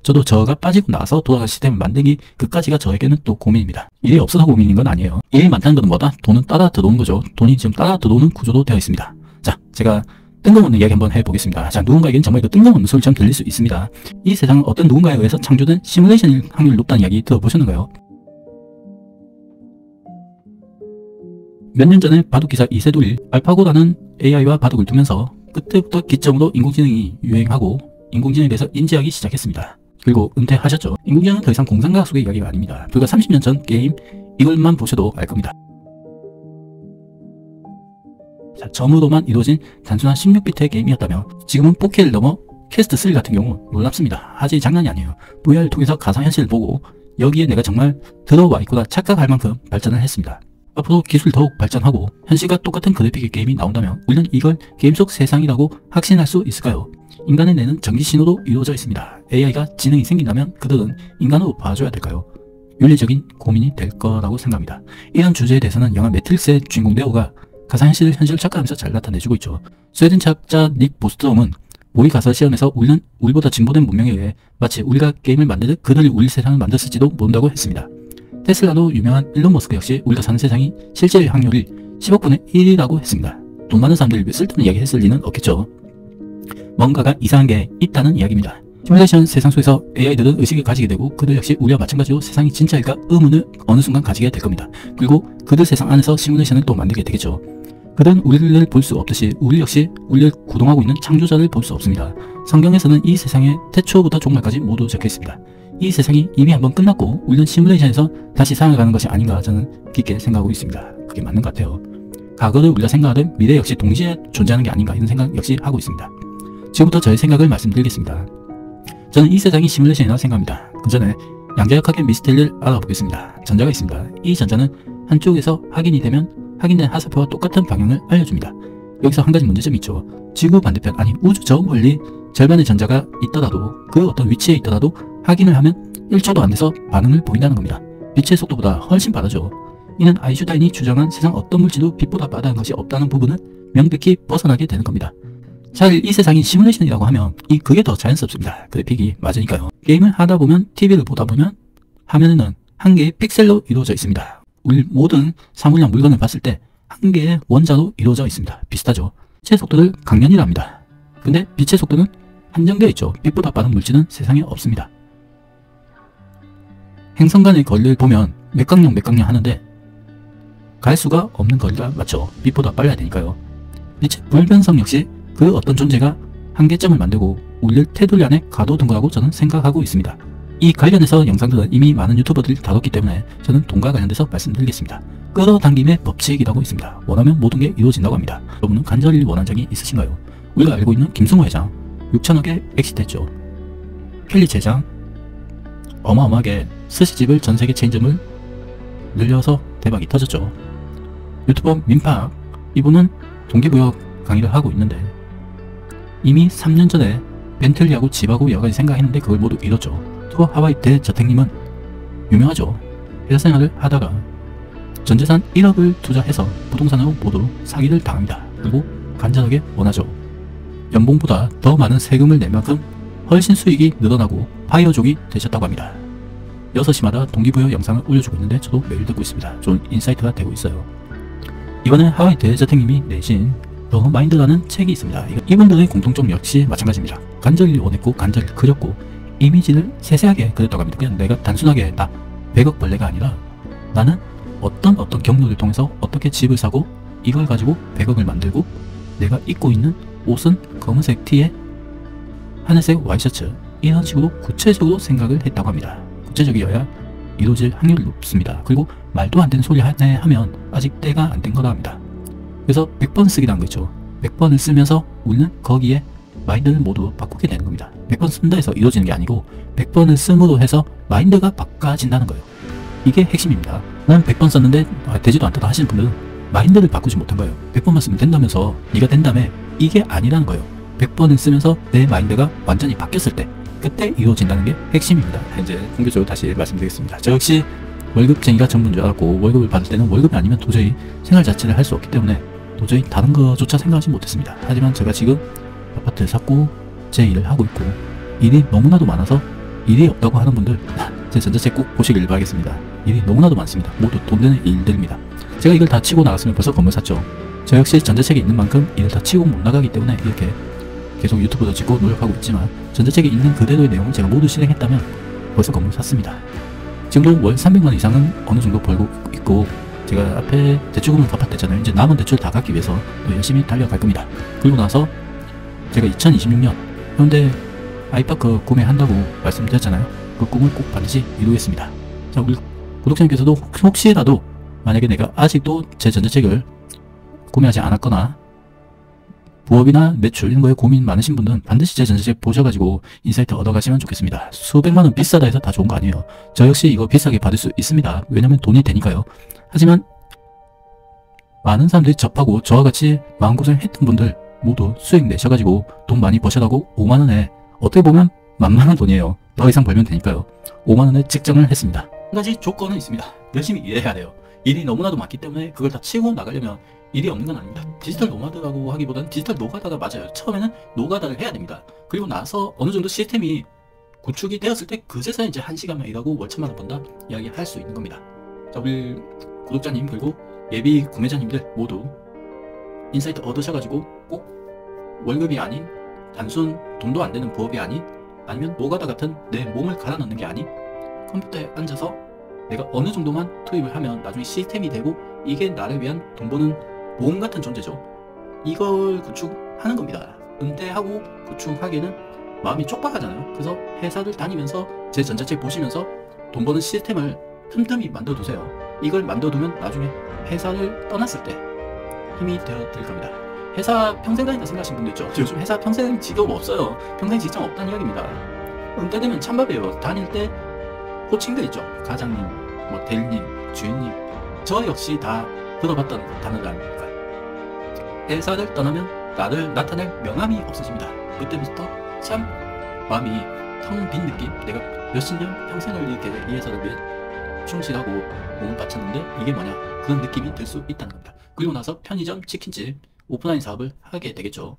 저도 저가 빠지고 나서 돌아갈 시스템을 만들기 그까지가 저에게는 또 고민입니다. 일이 없어서 고민인 건 아니에요. 일이 많다는 것은 뭐다? 돈은 따라 들어오는 거죠. 돈이 지금 따라 들어오는 구조로 되어 있습니다. 자, 제가 뜬금없는 이야기 한번 해보겠습니다. 자, 누군가에게는 정말 그 뜬금없는 소리처럼 들릴 수 있습니다. 이 세상은 어떤 누군가에 의해서 창조된 시뮬레이션일 확률이 높다는 이야기 들어보셨는가요? 몇 년 전에 바둑기사 이세돌이 알파고라는 AI와 바둑을 두면서 그때부터 기점으로 인공지능이 유행하고 인공지능에 대해서 인지하기 시작했습니다. 그리고 은퇴하셨죠. 인공지능은 더 이상 공상과학속의 이야기가 아닙니다. 불과 30년 전 게임 이걸만 보셔도 알 겁니다. 자, 점으로만 이루어진 단순한 16비트의 게임이었다면 지금은 4K를 넘어 퀘스트3 같은 경우 놀랍습니다. 아직 장난이 아니에요. VR을 통해서 가상현실을 보고 여기에 내가 정말 들어와 있구나 착각할 만큼 발전을 했습니다. 앞으로 기술이 더욱 발전하고 현실과 똑같은 그래픽의 게임이 나온다면 우리는 이걸 게임 속 세상이라고 확신할 수 있을까요? 인간의 뇌는 전기신호로 이루어져 있습니다. AI가 지능이 생긴다면 그들은 인간으로 봐줘야 될까요? 윤리적인 고민이 될 거라고 생각합니다. 이런 주제에 대해서는 영화 매트릭스의 주인공 네오가 가상현실을 현실로 착각하면서 잘 나타내주고 있죠. 스웨덴 철학자 닉 보스트롬은 우리 가설 시험에서 우리는 우리보다 진보된 문명에 의해 마치 우리가 게임을 만들듯 그들이 우리 세상을 만들었을지도 모른다고 했습니다. 테슬라도 유명한 일론 머스크 역시 우리가 사는 세상이 실제의 확률이 10억분의 1이라고 했습니다. 돈 많은 사람들이 왜 쓸데없는 이야기 했을 리는 없겠죠. 뭔가가 이상한 게 있다는 이야기입니다. 시뮬레이션 세상 속에서 AI들은 의식을 가지게 되고 그들 역시 우리와 마찬가지로 세상이 진짜일까 의문을 어느 순간 가지게 될 겁니다. 그리고 그들 세상 안에서 시뮬레이션을 또 만들게 되겠죠. 그들은 우리를 볼 수 없듯이 우리 역시 우리를 구동하고 있는 창조자를 볼 수 없습니다. 성경에서는 이 세상의 태초부터 종말까지 모두 적혀 있습니다. 이 세상이 이미 한번 끝났고 우리는 시뮬레이션에서 다시 살아가는 것이 아닌가 저는 깊게 생각하고 있습니다. 그게 맞는 것 같아요. 과거를 우리가 생각하던 미래 역시 동시에 존재하는 게 아닌가 이런 생각 역시 하고 있습니다. 지금부터 저의 생각을 말씀드리겠습니다. 저는 이 세상이 시뮬레이션이라고 생각합니다. 그 전에 양자역학의 미스테리를 알아보겠습니다. 전자가 있습니다. 이 전자는 한쪽에서 확인이 되면 확인된 하사표와 똑같은 방향을 알려줍니다. 여기서 한 가지 문제점이 있죠. 지구 반대편 아니 우주 저 멀리 절반의 전자가 있더라도 그 어떤 위치에 있더라도 확인을 하면 1초도 안 돼서 반응을 보인다는 겁니다. 빛의 속도보다 훨씬 빠르죠. 이는 아인슈타인이 주장한 세상 어떤 물질도 빛보다 빠른 것이 없다는 부분을 명백히 벗어나게 되는 겁니다. 차라리 이 세상이 시뮬레이션이라고 하면 그게 더 자연스럽습니다. 그래픽이 맞으니까요. 게임을 하다 보면 TV를 보다 보면 화면에는 한 개의 픽셀로 이루어져 있습니다. 우리 모든 사물이나 물건을 봤을 때 한 개의 원자로 이루어져 있습니다. 비슷하죠. 빛의 속도를 강연이라 합니다. 근데 빛의 속도는 한정되어 있죠. 빛보다 빠른 물질은 세상에 없습니다. 행성 간의 거리를 보면 몇강령 하는데 갈 수가 없는 거리가 맞죠. 빛보다 빨라야 되니까요. 빛의 불변성 역시 그 어떤 존재가 한계점을 만들고 우리를 테두리 안에 가둬둔 거라고 저는 생각하고 있습니다. 이 관련해서 영상들은 이미 많은 유튜버들이 다뤘기 때문에 저는 돈과 관련돼서 말씀드리겠습니다. 끌어당김의 법칙이라고 있습니다. 원하면 모든 게 이루어진다고 합니다. 여러분은 간절히 원한 적이 있으신가요? 우리가 알고 있는 김승호 회장 6천억에 엑시트했죠. 켈리 제장 어마어마하게 스시집을 전세계 체인점을 늘려서 대박이 터졌죠. 유튜버 민팍 이분은 동기부여 강의를 하고 있는데 이미 3년 전에 벤틀리하고 집하고 여러가지 생각했는데 그걸 모두 잃었죠. 투어 하와이 대저택님은 유명하죠. 회사 생활을 하다가 전재산 1억을 투자해서 부동산으로 모두 사기를 당합니다. 그리고 간절하게 원하죠. 연봉보다 더 많은 세금을 낼 만큼 훨씬 수익이 늘어나고 파이어족이 되셨다고 합니다. 6시마다 동기부여 영상을 올려주고 있는데 저도 매일 듣고 있습니다. 좋은 인사이트가 되고 있어요. 이번에 하와이 대저택님이 내신 더 마인드라는 책이 있습니다. 이분들의 공통점 역시 마찬가지입니다. 간절히 원했고 간절히 그렸고 이미지를 세세하게 그렸다고 합니다. 그냥 내가 단순하게 나 100억 벌레가 아니라 나는 어떤 경로를 통해서 어떻게 집을 사고 이걸 가지고 100억을 만들고 내가 입고 있는 옷은 검은색 티에 하늘색 와이셔츠 이런 식으로 구체적으로 생각을 했다고 합니다. 구체적이어야 이루어질 확률이 높습니다. 그리고 말도 안 되는 소리 하면 아직 때가 안 된 거라 합니다. 그래서 100번 쓰기라는 거 있죠. 100번을 쓰면서 우리는 거기에 마인드를 모두 바꾸게 되는 겁니다. 100번 쓴다 해서 이루어지는 게 아니고 100번을 씀으로 해서 마인드가 바꿔진다는 거예요. 이게 핵심입니다. 난 100번 썼는데 되지도 않다 하시는 분들은 마인드를 바꾸지 못한 거예요. 100번만 쓰면 된다면서 네가 된다며 이게 아니라는 거예요. 100번을 쓰면서 내 마인드가 완전히 바뀌었을 때 그때 이루어진다는 게 핵심입니다. 이제 본격적으로 다시 말씀드리겠습니다. 저 역시 월급쟁이가 전부인 줄 알았고 월급을 받을 때는 월급이 아니면 도저히 생활 자체를 할 수 없기 때문에 도저히 다른 거조차 생각하지 못했습니다. 하지만 제가 지금 아파트를 샀고 제 일을 하고 있고 일이 너무나도 많아서 일이 없다고 하는 분들 제 전자책 꼭 보시길 바라겠습니다. 일이 너무나도 많습니다. 모두 돈 되는 일들입니다. 제가 이걸 다 치고 나갔으면 벌써 건물 샀죠. 저 역시 전자책이 있는 만큼 이를 다 치고 못 나가기 때문에 이렇게 계속 유튜브도 찍고 노력하고 있지만, 전자책에 있는 그대로의 내용을 제가 모두 실행했다면 벌써 건물 샀습니다. 지금도 월 300만원 이상은 어느 정도 벌고 있고, 제가 앞에 대출금을 갚았댔잖아요. 이제 남은 대출 다 갚기 위해서 또 열심히 달려갈 겁니다. 그리고 나서 제가 2026년 현대 아이파크 구매한다고 말씀드렸잖아요. 그 꿈을 꼭 반드시 이루겠습니다. 자, 우리 구독자님께서도 혹시라도 만약에 내가 아직도 제 전자책을 구매하지 않았거나 부업이나 매출 이런 거에 고민 많으신 분들은 반드시 제 전자책 보셔가지고 인사이트 얻어가시면 좋겠습니다. 수백만원 비싸다 해서 다 좋은 거 아니에요. 저 역시 이거 비싸게 받을 수 있습니다. 왜냐면 돈이 되니까요. 하지만 많은 사람들이 접하고 저와 같이 마음고생 했던 분들 모두 수익 내셔가지고 돈 많이 버셔라고 5만원에, 어떻게 보면 만만한 돈이에요. 더 이상 벌면 되니까요. 5만원에 책정을 했습니다. 한 가지 조건은 있습니다. 열심히 일해야 돼요. 일이 너무나도 많기 때문에 그걸 다 치고 나가려면 일이 없는 건 아닙니다. 디지털 노마드라고 하기보다는 디지털 노가다가 맞아요. 처음에는 노가다를 해야 됩니다. 그리고 나서 어느 정도 시스템이 구축이 되었을 때 그제서 이제 1시간만 일하고 월 1000만원 번다 이야기할 수 있는 겁니다. 자, 우리 구독자님 그리고 예비 구매자님들 모두 인사이트 얻으셔가지고 꼭 월급이 아닌, 단순 돈도 안 되는 부업이 아닌, 아니면 노가다 같은 내 몸을 갈아 넣는 게 아닌 컴퓨터에 앉아서 내가 어느 정도만 투입을 하면 나중에 시스템이 되고 이게 나를 위한 돈 버는 모험 같은 존재죠. 이걸 구축하는 겁니다. 은퇴하고 구축하기에는 마음이 촉박하잖아요. 그래서 회사를 다니면서 제 전자책 보시면서 돈 버는 시스템을 틈틈이 만들어 두세요. 이걸 만들어 두면 나중에 회사를 떠났을 때 힘이 되어 드릴 겁니다. 회사 평생 다닌다 생각하시는 분도 있죠. 요즘 회사 평생 직업 없어요. 평생 직장 없다는 이야기입니다. 은퇴되면 찬밥이에요. 다닐 때 호칭들 있죠. 과장님, 뭐 대리님, 주인님. 저 역시 다 들어봤던 단어들 아닙니까? 회사를 떠나면 나를 나타낼 명함이 없어집니다. 그때부터 참 마음이 텅 빈 느낌? 내가 몇십 년 평생을 이렇게 이 회사를 위해 충실하고 몸을 바쳤는데 이게 뭐냐? 그런 느낌이 들 수 있다는 겁니다. 그리고 나서 편의점, 치킨집, 오프라인 사업을 하게 되겠죠.